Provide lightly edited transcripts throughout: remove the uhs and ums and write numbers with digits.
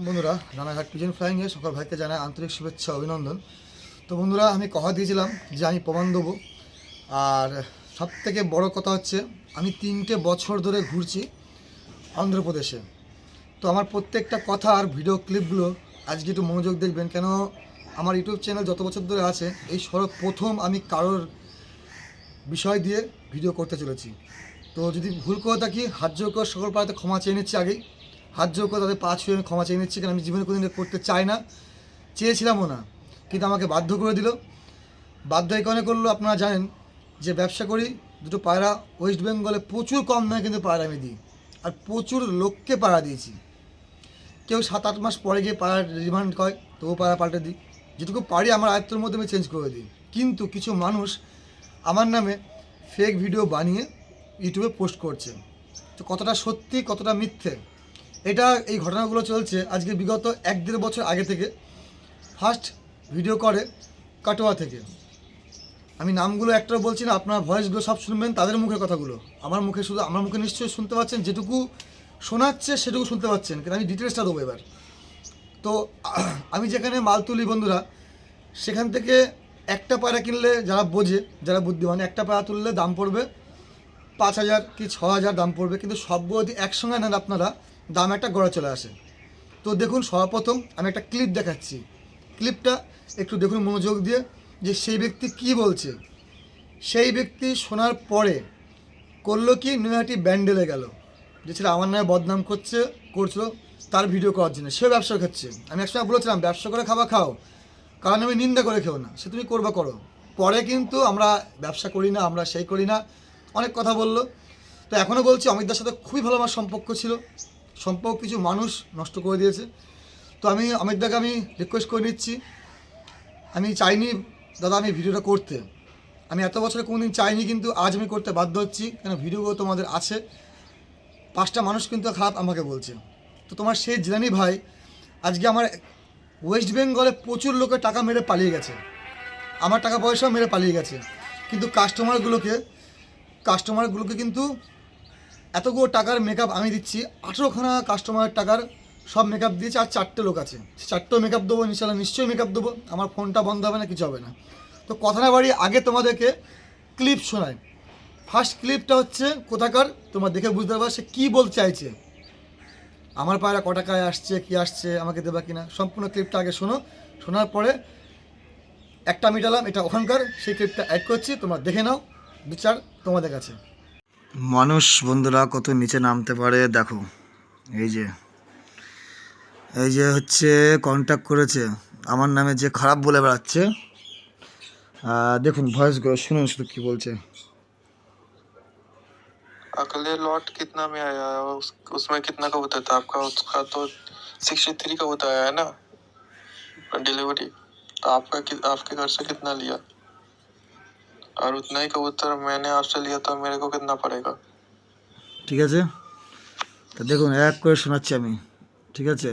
বন্ধুরা, রানাঘাট পিজন ফ্লাইংয়ে সকল ভাইকে জানাই আন্তরিক শুভেচ্ছা অভিনন্দন। তো বন্ধুরা, আমি কথা দিয়েছিলাম যে আমি প্রমাণ দেবো। আর সব থেকে বড় কথা হচ্ছে, আমি 3টে বছর ধরে ঘুরছি অন্ধ্রপ্রদেশে। তো আমার প্রত্যেকটা কথা আর ভিডিও ক্লিপগুলো আজকে একটু মনোযোগ দেখবেন, কেন আমার ইউটিউব চ্যানেল যত বছর ধরে আছে এই প্রথম আমি কারোর বিষয় দিয়ে ভিডিও করতে চলেছি। তো যদি ভুল করে থাকি, হাত জোর করে সকল পাড়াতে ক্ষমা চেয়ে নিচ্ছি আগেই। হাত জোর করে তাদের পা ছুঁয়ে আমি ক্ষমা চেয়ে নিচ্ছি, কারণ আমি জীবনে কোনোদিন করতে চাই না, চেয়েছিলামও না, কিন্তু আমাকে বাধ্য করে দিল। বাধ্য এই কারণে করলো, আপনারা জানেন যে ব্যবসা করি, দুটো পায়রা ওয়েস্ট বেঙ্গলে প্রচুর কম দামে কিন্তু পায়রা আমি দিই, আর প্রচুর লোককে পায়রা দিয়েছি। কেউ 7-8 মাস পরে গিয়ে পায়রা রিমান্ড করে, তবু পায়রা পাল্টে দিই, যেটুকু পারি আমার আয়ত্তের মধ্যে আমি চেঞ্জ করে দিই। কিন্তু কিছু মানুষ আমার নামে ফেক ভিডিও বানিয়ে ইউটিউবে পোস্ট করছে। তো কতটা সত্যি কতটা মিথ্যে, এই ঘটনাগুলো চলছে আজকে বিগত 1-1.5 বছর আগে থেকে। ফার্স্ট ভিডিও করে কাটোয়া থেকে, আমি নামগুলো একটাও বলছি না, আপনার ভয়েসগুলো সব শুনবেন, তাদের মুখের কথাগুলো। আমার মুখে শুধু, আমার মুখে নিশ্চয়ই শুনতে পাচ্ছেন, যেটুকু শোনাচ্ছে সেটুকু শুনতে পাচ্ছেন, কিন্তু আমি ডিটেলসটা দেবো এবার। তো আমি যেখানে মাল তুলি বন্ধুরা, সেখান থেকে একটা পায়রা কিনলে, যারা বোঝে, যারা বুদ্ধিমান, একটা পায়রা তুললে দাম পড়বে 5,000 কি 6,000 দাম পড়বে, কিন্তু সবগুলো যদি একসঙ্গে নেন আপনারা, দাম একটা গড়ে চলে আসে। তো দেখুন, সর্বপ্রথম আমি একটা ক্লিপ দেখাচ্ছি, ক্লিপটা একটু দেখুন মনোযোগ দিয়ে, যে সেই ব্যক্তি কি বলছে। সেই ব্যক্তি শোনার পরে করলো কি, নৈহাটি ব্যান্ডেলে গেল, যে ছেলে আমার নামে বদনাম করছিল তার ভিডিও করার জন্য। সে ব্যবসা খাচ্ছে, আমি একসময় বলেছিলাম ব্যবসা করে খাও, কারণ আমি নিন্দা করে খেও না, সে তুমি করবা করো। পরে কিন্তু আমরা ব্যবসা করি না, আমরা সেই করি না, অনেক কথা বললো। তো এখনও বলছি, অমিতদার সাথে খুবই ভালো আমার সম্পর্ক ছিল, সম্পর্ক কিছু মানুষ নষ্ট করে দিয়েছে। তো আমি অমিতদাকে আমি রিকোয়েস্ট করে নিচ্ছি, আমি চাইনি দাদা আমি ভিডিওটা করতে, আমি এত বছরে কোনোদিন চাইনি, কিন্তু আজ আমি করতে বাধ্য হচ্ছি, কেন ভিডিওগুলো তোমাদের আছে। 5টা মানুষ কিন্তু খারাপ আমাকে বলছে। তো তোমার সেই জিলানি ভাই আজকে আমার ওয়েস্ট বেঙ্গলে প্রচুর লোকের টাকা মেরে পালিয়ে গেছে, আমার টাকা পয়সাও মেরে পালিয়ে গেছে, কিন্তু কাস্টমারগুলোকে কিন্তু এতগুলো টাকার মেকআপ আমি দিচ্ছি, 18খানা কাস্টমারের টাকার সব মেকআপ দিয়েছে, আর 4টে লোক আছে, 4টেও মেকআপ দেবো ইনশাল্লাহ, নিশ্চয়ই মেকআপ দেবো, আমার ফোনটা বন্ধ হবে না, কিছু হবে না। তো কথা না বাড়ি, আগে তোমাদেরকে ক্লিপ শোনায়। ফার্স্ট ক্লিপটা হচ্ছে কোথাকার, তোমরা দেখে বুঝতে পারবা সে কী বলতে চাইছে। আমার পায়রা ক টাকায় আসছে, কী আসছে, আমাকে দেবা কিনা, সম্পূর্ণ ক্লিপটা আগে শোনো। শোনার পরে একটা মিটালাম, এটা ওখানকার, সেই ক্লিপটা অ্যাড করছি, তোমরা দেখে নাও, বিচার তোমাদের কাছে। মানুষ বন্ধুরা কত নিচে নামতে পারে দেখো। এই যে হচ্ছে কন্ট্যাক্ট করেছে আমার নামে, যে খারাপ বলে বেড়াচ্ছে। দেখুন ভয়েসগুলো শুনুন শুধু কি বলছে। अगले लॉट कितना में आया है? उसमें कितना का होता था आपका? उसका तो 63 का होता है ना डिलीवरी। तो आपके घर से कितना लिया? और उतना ही कबूतर मैंने आपसे लिया तो मेरे को कितना पड़ेगा? ঠিক আছে, তো দেখুন এক করে শোনাচ্ছি আমি, ঠিক আছে।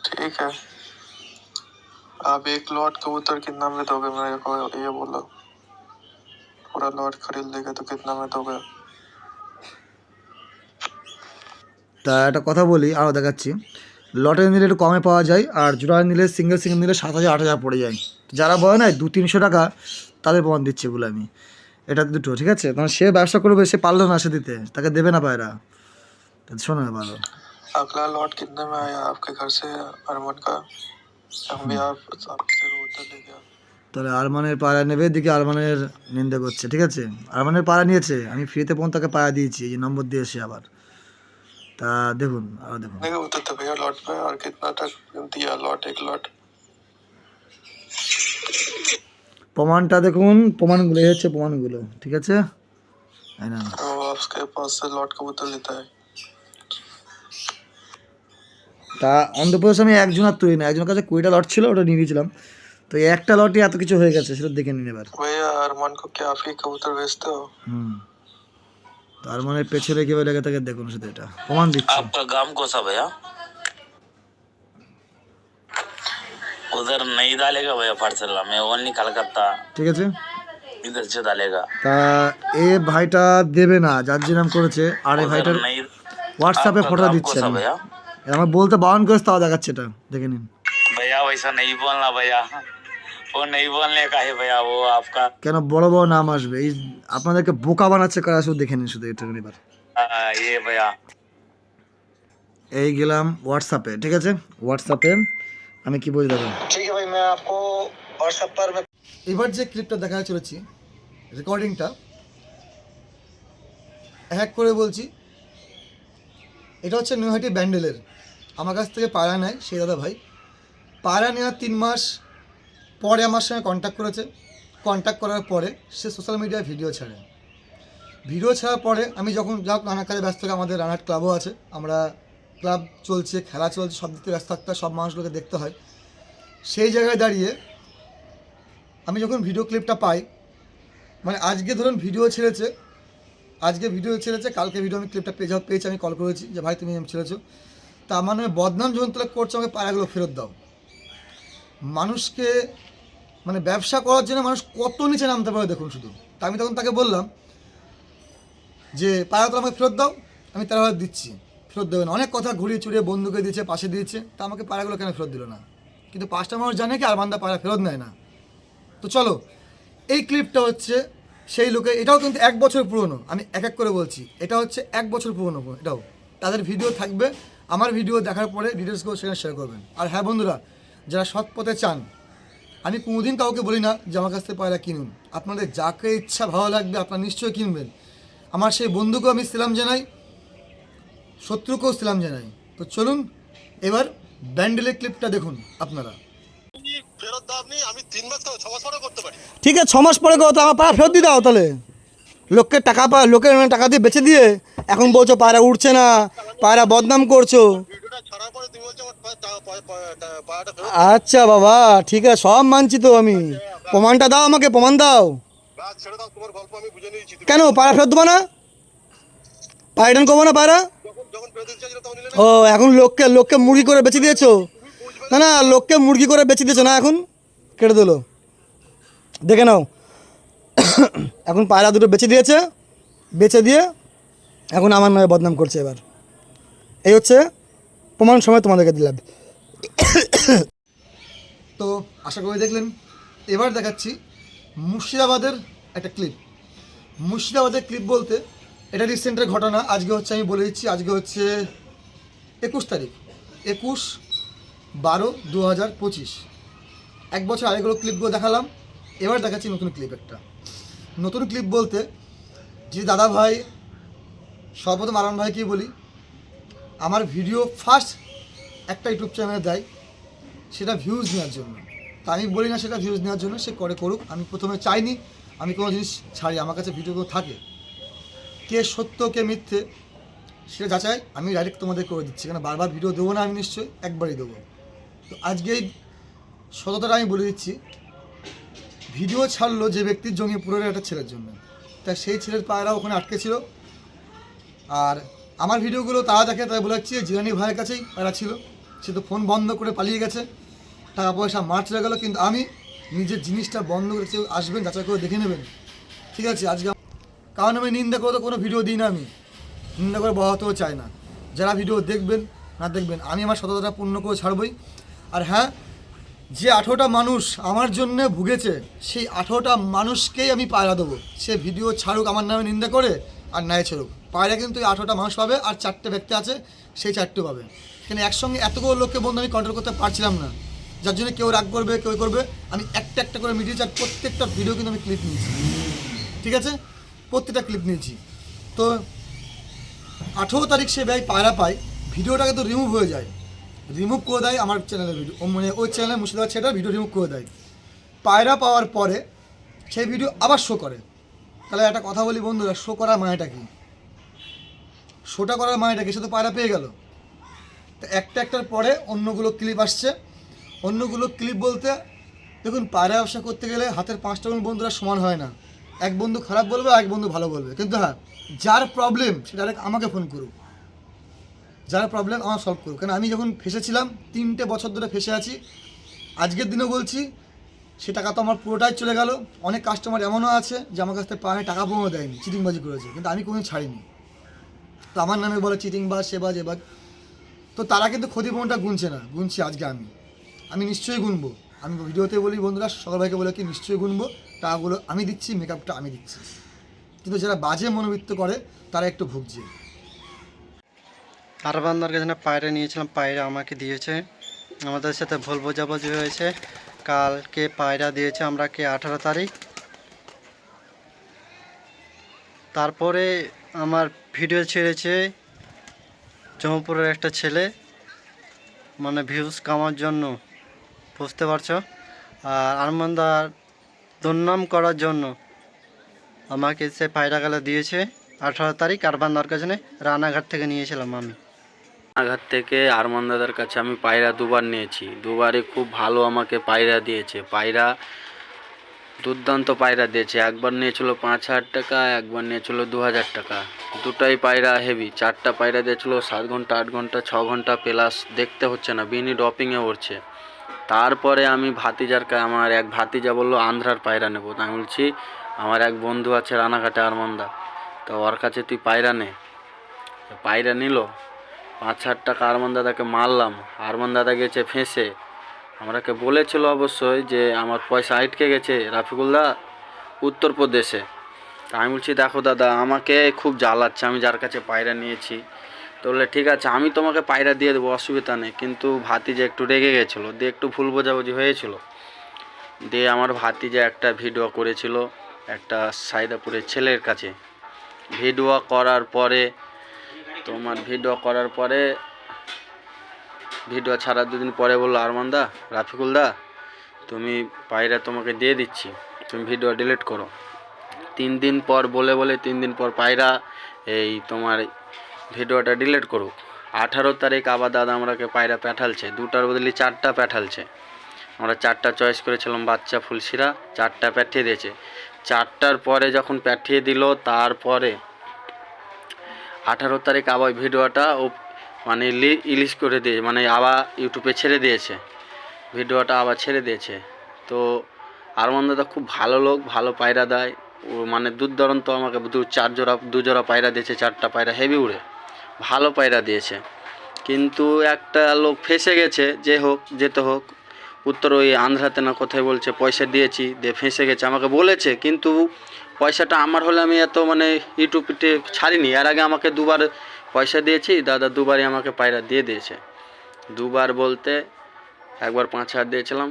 ठीक है, आप एक लॉट कबूतर कितना में दोगे मेरे को, ये बोलो। पूरा लॉट खरीद लेंगे तो कितना में दोगे? তা একটা কথা বলি, আরও দেখাচ্ছি। লটে নিলে একটু কমে পাওয়া যায়, আর জোড়া নিলে সিঙ্গেল নিলে 7,000-8,000 পড়ে যায়। যারা বলে না 200-300 টাকা, তাদের প্রমাণ দিচ্ছে বলে আমি। এটা দুটো ঠিক আছে, তখন সে ব্যবসা করবে, সে পারলো না সে দিতে, তাকে দেবে না পায়রা। শোনো ভালো। अगला लॉट कितने में आया आपके घर से अरमान का? हम भी आपसे कबूतर ले गया। তাহলে আরমানের পায়রা নেবে, দিকে আরমানের নিন্দা করছে, ঠিক আছে। আরমানের পায়রা নিয়েছে, আমি ফ্রিতে পর্যন্ত তাকে পায়রা দিয়েছি, এই যে নম্বর দিয়েছে আবার। তা দেখুন, আরও দেখুন। कबूतर तो भैया लॉट पे, और कितना तक दिया लॉट, एक लॉट? প্রমাণটা দেখুন, প্রমাণগুলো এই হচ্ছে প্রমাণগুলো, ঠিক আছে। वो आपके पास से लॉट कबूतर लेता है। তা অন্ধ্রপ্রদেশে আমি একজনের তুলি না, একজনের কাছে 20টা লট ছিল, ওটা নিয়ে গিয়েছিলাম। তো এই একটা লটে এত কিছু হয়ে গেছে, সেটা দেখে নিন এবার। भैया अरमान को क्या आप ही कबूतर बेचते हो? তার মানে পেছনে কিভাবে লেগে থাকে দেখুন, শুধু এটা প্রমাণ দিচ্ছি। आपका गांव कौन सा भैया? उधर नहीं डालेगा भैया पार्सल में, ओनली कलकत्ता, ঠিক আছে। इधर से डालेगा। তা এ ভাইটা দেবে না, যার যে নাম করেছে, আর এই ভাইটার नहीं হোয়াটসঅ্যাপে आपका ফটো गांव দিচ্ছি कौन सा আমি। भैया? আমার বলতে বারণ করেছে তাও দেখাচ্ছে, এটা দেখে নিন। भैया वैसा नहीं बोलना भैया, वो नहीं बोलने का है भैया, वो आपका কেন বড় বড় নাম আসবে, এই আপনাদেরকে বোকা বানাচ্ছে কারা, শুধু দেখে নিন শুধু এটা এবার। ये भैया। এই গেলাম হোয়াটসঅ্যাপে, ঠিক আছে, হোয়াটসঅ্যাপে আমি কি বলি দেখুন। ঠিক আছে ভাই, मैं आपको व्हाट्सएप पर এবার যে ক্লিপটা দেখাতে চলেছি, রেকর্ডিংটা হ্যাক করে বলছি, এটা হচ্ছে নৈহাটি ব্যান্ডেলের, আমার কাছ থেকে পায়রা নেয় সেই দাদা ভাই। পায়রা নেওয়ার 3 মাস পরে আমার সঙ্গে কন্ট্যাক্ট করেছে। কন্ট্যাক্ট করার পরে সে সোশ্যাল মিডিয়ায় ভিডিও ছাড়ে। ভিডিও ছাড়ার পরে আমি যখন নানা কাজে ব্যস্ত থাকি, আমাদের রানাট ক্লাবও আছে, আমরা ক্লাব চলছে, খেলা চলছে, সব দিক থেকে ব্যস্ত থাকতে হয়, সব মানুষগুলোকে দেখতে হয়। সেই জায়গায় দাঁড়িয়ে আমি যখন ভিডিও ক্লিপটা পাই, মানে আজকে ধরুন ভিডিও ছেড়েছে, কালকে ভিডিও আমি ক্লিপটা পেয়েছি, আমি কল করেছি যে ভাই তুমি ছেড়েছো, তা আমার নামে বদনাম যখন তোলা করছো, আমাকে পায়রাগুলো ফেরত দাও। মানুষকে মানে ব্যবসা করার জন্য মানুষ কত নিচে নামতে পারে দেখুন শুধু। তা আমি তখন তাকে বললাম যে পায়রাগুলো আমাকে ফেরত দাও, আমি 13,000 দিচ্ছি, ফেরত দেবে না। অনেক কথা ঘুরিয়ে চুরিয়ে বন্ধুকে দিয়েছে, পাশে দিয়েছে, তা আমাকে পায়রাগুলো কেন ফেরত দিল না? কিন্তু 5টা মানুষ জানে কি আর বান্দা পায়রা ফেরত নেয় না। তো চলো, এই ক্লিপটা হচ্ছে সেই লোকে, এটাও কিন্তু 1 বছর পুরনো, আমি এক এক করে বলছি, এটা হচ্ছে 1 বছর পুরনো, এটাও তাদের ভিডিও থাকবে, আমার ভিডিও দেখার পরে ডিটেলসগুলো সেখানে শেয়ার করবেন। আর হ্যাঁ বন্ধুরা, যারা সৎ পথে চান, আমি কোনোদিন কাউকে বলি না যে আমার কাছ থেকে পায়রা কিনুন, আপনাদের যাকে ইচ্ছা ভালো লাগবে আপনারা নিশ্চয়ই কিনবেন। আমার সেই বন্ধুকেও আমি সালাম জানাই, শত্রুকেও সালাম জানাই। তো চলুন এবার ব্যান্ডেলের ক্লিপটা দেখুন আপনারা। ফেরত দাও আপনি, আমি 3 মাস 6 মাস পরে করতে পারি। ঠিক আছে, 6 মাস পরে করো, তো আমার পায়রা ফেরত দিয়ে দাও তাহলে। লোকের টাকা দিয়ে বেচে দিয়ে এখন বলছো পায়রা উঠছে না, পায়রা বদনাম করছো। ভিডিওটা ছাড়ার পরে তুমি বলছো আমার পায়াটা ফেরত আচ্ছা বাবা, ঠিক আছে, সব মানছি তো আমি, প্রমাণটা দাও আমাকে, প্রমাণ দাও। বাস ছেড়ে দাও, তোমার গল্প আমি বুঝে নিয়েছি। তুমি কেন পায়রা ফেরত দেবো না? পায়রা রিটার্ন করবো না পায়রা? যখন ফেরত দিতে চাইছিলে তখন নিলে না। ও এখন লোককে মুরগি করে বেচে দিয়েছো? না লোককে মুরগি করে বেচে দিয়েছো না, এখন কেটে দিলো, দেখে নাও। এখন পায়রা দুটো বেচে দিয়েছে, বেচে দিয়ে এখন আমার নামে বদনাম করছে। এবার এই হচ্ছে প্রমাণ, সময় তোমাদেরকে দিলাম। তো আশা করি দেখলেন। এবার দেখাচ্ছি মুর্শিদাবাদের একটা ক্লিপ। মুর্শিদাবাদের ক্লিপ বলতে এটা রিসেন্টের ঘটনা, আজকে হচ্ছে, আমি বলে দিচ্ছি, আজকে হচ্ছে 21 তারিখ, 21/12/2025। 1 বছর আগেগুলো ক্লিপগুলো দেখালাম, এবার দেখাচ্ছি নতুন ক্লিপ একটা। নতুন ক্লিপ বলতে যে দাদা ভাই, সর্বপ্রথম আরাম ভাইকেই বলি, আমার ভিডিও ফার্স্ট একটা ইউটিউব চ্যানেলে দেয়, সেটা ভিউজ নেওয়ার জন্য। তা আমি বলি না সেটা ভিউজ নেওয়ার জন্য, সে করুক। আমি প্রথমে চাইনি আমি কোনো জিনিস ছাড়ি, আমার কাছে ভিডিওগুলো থাকে, কে সত্য কে মিথ্যে সেটা যাচাই আমি ডাইরেক্ট তোমাদের করে দিচ্ছি, কারণ বারবার ভিডিও দেবো না আমি, নিশ্চয়ই একবারই দেবো। তো আজকে এই সততাটা আমি বলে দিচ্ছি, ভিডিও ছাড়লো যে ব্যক্তির জঙ্গিপুরের একটা ছেলের জন্য, তা সেই ছেলের পায়রা ওখানে আটকে ছিল। আর আমার ভিডিওগুলো তারা দেখে, তারা বলেছি জিরানি ভাইয়ের কাছেই পায়রা ছিল, সে তো ফোন বন্ধ করে পালিয়ে গেছে, টাকা পয়সা মার চলে গেলো, কিন্তু আমি নিজের জিনিসটা বন্ধ করেছি, আসবেন যাচাই করে দেখে নেবেন, ঠিক আছে। আজকে কারণ আমি নিন্দা করে তো কোনো ভিডিও দিই না, আমি নিন্দা করে বহাতেও চাই না। যারা ভিডিও দেখবেন না দেখবেন, আমি আমার সততাটা পূর্ণ করে ছাড়বই। আর হ্যাঁ, যে 18টা মানুষ আমার জন্য ভুগেছে, সেই 18টা মানুষকেই আমি পায়রা দেবো, সে ভিডিও ছাড়ুক আমার নামে নিন্দা করে আর নাই ছাড়ুক, পায়রা কিন্তু এই 18টা মানুষ পাবে, আর 4টে ব্যক্তি আছে সেই 4টে পাবে। কিন্তু একসঙ্গে এতগুলো লোককে বন্ধু আমি কন্ট্রোল করতে পারছিলাম না, যার জন্য কেউ রাগ করবে, কেউ করবে। আমি একটা করে মিডিয়া চার প্রত্যেকটা ভিডিও কিন্তু আমি ক্লিপ নিয়েছি, ঠিক আছে, প্রত্যেকটা ক্লিপ নিয়েছি। তো 18 তারিখ সে ভাই পায়রা পায়, ভিডিওটা কিন্তু রিমুভ হয়ে যায়, রিমুভ করে দেয় আমার চ্যানেলের ভিডিও, মানে ওই চ্যানেলে মুর্শিদাবাদ সেটা ভিডিও রিমুভ করে দেয়। পায়রা পাওয়ার পরে সেই ভিডিও আবার শো করে। তাহলে একটা কথা বলি বন্ধুরা, শো করার মানেটা কি? শোটা করার মানেটা কি? সে তো পায়রা পেয়ে গেল। তো একটার পরে অন্যগুলো ক্লিপ আসছে। অন্যগুলো ক্লিপ বলতে দেখুন, পায়রা ব্যবসা করতে গেলে হাতের 5টা বন্ধুরা সমান হয় না, এক বন্ধু খারাপ বলবে, এক বন্ধু ভালো বলবে। কিন্তু হ্যাঁ, যার প্রবলেম সে ডাইরেক্ট আমাকে ফোন করুক, যার প্রবলেম আমার সলভ করুক। কারণ আমি যখন ফেসেছিলাম, 3টে বছর ধরে ফেসে আছি, আজকের দিনেও বলছি, সে টাকা তো আমার পুরোটাই চলে গেল। অনেক কাস্টমার এমনও আছে যে আমার কাছ থেকে পায়ে টাকা পৌঁছে দেয়নি, চিটিংবাজি করেছে, কিন্তু আমি কোনোদিন ছাড়িনি। তো আমার নামে বলে চিটিংবাজ, সেবাজ, এবাজ। তো তো তারা কিন্তু ক্ষতিপূরণটা গুনছে না, গুনছি আজকে আমি নিশ্চয়ই গুনবো। আমি ভিডিওতে বলি বন্ধুরা, সকল ভাইকে বলে কি নিশ্চয়ই গুনবো, টাকাগুলো আমি দিচ্ছি, মেকআপটা আমি দিচ্ছি। কিন্তু যারা বাজে মনোবৃত্ত করে তারা একটু ভুগছে। আরবান্দার কাছে পায়রা নিয়েছিলাম, পায়রা আমাকে দিয়েছে, আমাদের সাথে ভুল বোঝাবুঝি হয়েছে। কালকে পায়রা দিয়েছে আমরাকে 18 তারিখ। তারপরে আমার ভিডিও ছেড়েছে জমপুরের একটা ছেলে, মানে ভিউজ কামার জন্য, বুঝতে পারছো। আর আরমান্দার দুর্নাম করার জন্য আমাকে সে পায়রাগুলো দিয়েছে 18 তারিখ। আরবান্দার কাছে রানাঘাট থেকে নিয়েছিলাম আমি। রানাঘাট থেকে আরমান দাদার কাছে আমি পায়রা দুবার নিয়েছি, দুবারই খুব ভালো আমাকে পায়রা দিয়েছে। পায়রা দুর্দান্ত পায়রা দিয়েছে। একবার নিয়েছিল 5,000 টাকা, একবার নিয়েছিল 2,000 টাকা। দুটাই পায়রা হেভি। 4টা পায়রা দিয়েছিল 7 ঘন্টা 8 ঘন্টা 6 ঘন্টা প্লাস, দেখতে হচ্ছে না, বিনি ড্রপিংয়ে উঠছে। তারপরে আমি আমার এক ভাতিজা বললো আন্ধ্রার পায়রা নেবো। আমি বলছি আমার এক বন্ধু আছে রানাঘাটে আরমান্দা, তো ওর কাছে তুই পায়রা নে। পায়রা নিল, 5,000 টাকা আরমান দাদাকে মারলাম। আরমান দাদা গেছে ফেঁসে। আমাকে বলেছিল অবশ্যই যে আমার পয়সা আটকে গেছে রাফিকুলদা উত্তরপ্রদেশে। তা আমি বলছি দেখো দাদা আমাকে খুব জ্বালাচ্ছে, আমি যার কাছে পায়রা নিয়েছি। তো বললে ঠিক আছে আমি তোমাকে পায়রা দিয়ে দেবো, অসুবিধা নেই। কিন্তু ভাতিজা একটু রেগে গেছিলো, দিয়ে একটু ভুল বোঝাবুঝি হয়েছিল। দিয়ে আমার ভাতিজা একটা ভিডিও করেছিল একটা সাইদাপুরের ছেলের কাছে। ভিডিও করার পরে ভিডিও ছাড়ার 2 দিন পরে বললো আরমানদা, রাফিকুলদা তুমি পায়রা তোমাকে দিয়ে দিচ্ছি, তুমি ভিডিও ডিলিট করো। 3 দিন পর বলে 3 দিন পর পায়রা এই তোমার ভিডিওটা ডিলিট করুক। 18 তারিখ আবার দাদা আমাকে পায়রা পাঠালছে, 2টার বদলে 4টা পাঠালছে। আমরা 4টা চয়েস করেছিলাম বাচ্চা ফুলশিরা, 4টা পাঠিয়ে দিয়েছে। 4টার পরে যখন পাঠিয়ে দিল, তারপরে 18 তারিখ আবার ভিডিওটা ও মানে রিলিজ করে দিয়ে, মানে আবার ইউটিউবে ছেড়ে দিয়েছে, ভিডিওটা আবার ছেড়ে দিয়েছে। তো আরমান দাদা খুব ভালো লোক, ভালো পায়রা দেয় ও, মানে দুর্দান্ত আমাকে 2 জোড়া পায়রা দিয়েছে, 4টা পায়রা হেভি উড়ে, ভালো পায়রা দিয়েছে। কিন্তু একটা লোক ফেঁসে গেছে, যে হোক যেতে হোক, উত্তর ওই আন্ধ্রাতে না কোথায় বলছে পয়সা দিয়েছি, দিয়ে ফেঁসে গেছে। আমাকে বলেছে কিন্তু পয়সাটা আমার হলে আমি এত মানে ইউটিউবে ছাড়িনি। এর আগে আমাকে 2বার পয়সা দিয়েছি, দাদা 2বারই আমাকে পায়রা দিয়ে দিয়েছে। 2বার বলতে একবার 5,000 দিয়েছিলাম,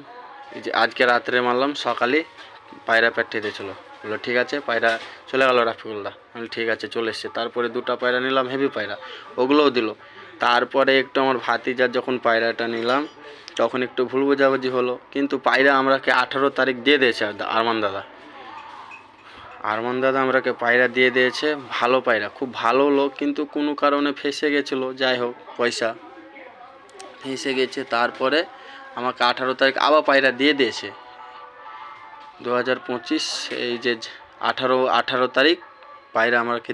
এই যে আজকে রাত্রে মারলাম, সকালে পায়রা পাঠিয়ে দিয়েছিলো। বললো ঠিক আছে, পায়রা চলে গেলো রাফিকুলদা। আমি ঠিক আছে চলে এসছে। তারপরে 2টা পায়রা নিলাম হেভি পায়রা, ওগুলোও দিল। তারপরে একটু আমার ভাতিজার যখন পায়রাটা নিলাম তখন একটু ভুল বোঝাবুঝি হলো, কিন্তু পায়রা আমরাকে 18 তারিখ দিয়ে দিয়েছে আরমান দাদা আমরাকে পায়রা দিয়ে দিয়েছে। ভালো পায়রা, খুব ভালো লোক, কিন্তু কোনো কারণে ফেঁসে গেছিলো, যাই হোক পয়সা ফেঁসে গেছে। তারপরে আমাকে 18 তারিখ আবার পায়রা দিয়ে দিয়েছে। 2025 এই যে 18 তারিখ পায়রা আমাকে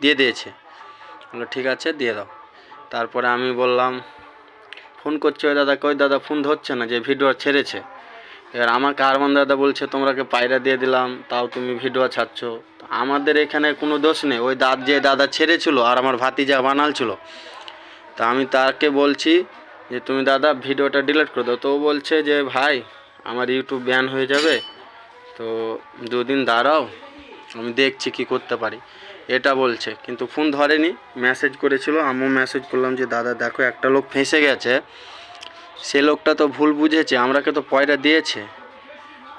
দিয়ে দিয়েছে। বললো ঠিক আছে দিয়ে দাও। তারপরে আমি বললাম, ফোন করছে ওই দাদা, কই দাদা ফোন ধরছে না, যে ভিডিও ছেড়েছে। এবার আমাকে আরমান দাদা বলছে তোমাকে পায়রা দিয়ে দিলাম, তাও তুমি ভিডিও ছাড়ছ। আমাদের এখানে কোনো দোষ নেই, ওই যে দাদা ছেড়েছিল আর আমার ভাতিজা বানালছিল। তা আমি তাকে বলছি যে তুমি দাদা ভিডিওটা ডিলিট করে দাও। তো ও বলছে যে ভাই আমার ইউটিউব ব্যান হয়ে যাবে, তো 2 দিন দাঁড়াও, আমি দেখছি কি করতে পারি, এটা বলছে। কিন্তু ফোন ধরেনি, মেসেজ করেছিল, আমিও মেসেজ করলাম যে দাদা দেখো একটা লোক ফেঁসে গেছে, সে লোকটা তো ভুল বুঝেছে, আমরাকে তো পয়রা দিয়েছে,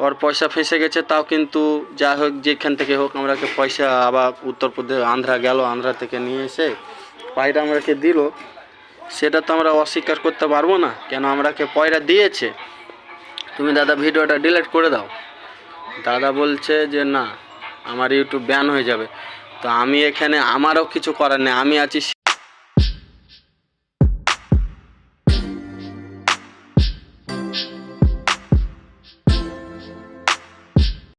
ওর পয়সা ফেঁসে গেছে, তাও কিন্তু যা হোক যেখান থেকে হোক আমরাকে পয়সা আবার উত্তরপ্রদেশ আন্ধ্রা গেল, আন্ধ্রা থেকে নিয়ে এসে পায়রা আমরাকে দিল, সেটা তো আমরা অস্বীকার করতে পারবো না। কেন আমরাকে পয়রা দিয়েছে, তুমি দাদা ভিডিওটা ডিলিট করে দাও। দাদা বলছে যে না আমার ইউটিউব ব্যান হয়ে যাবে। তো আমি এখানে আমারও কিছু করার নেই, আমি আছি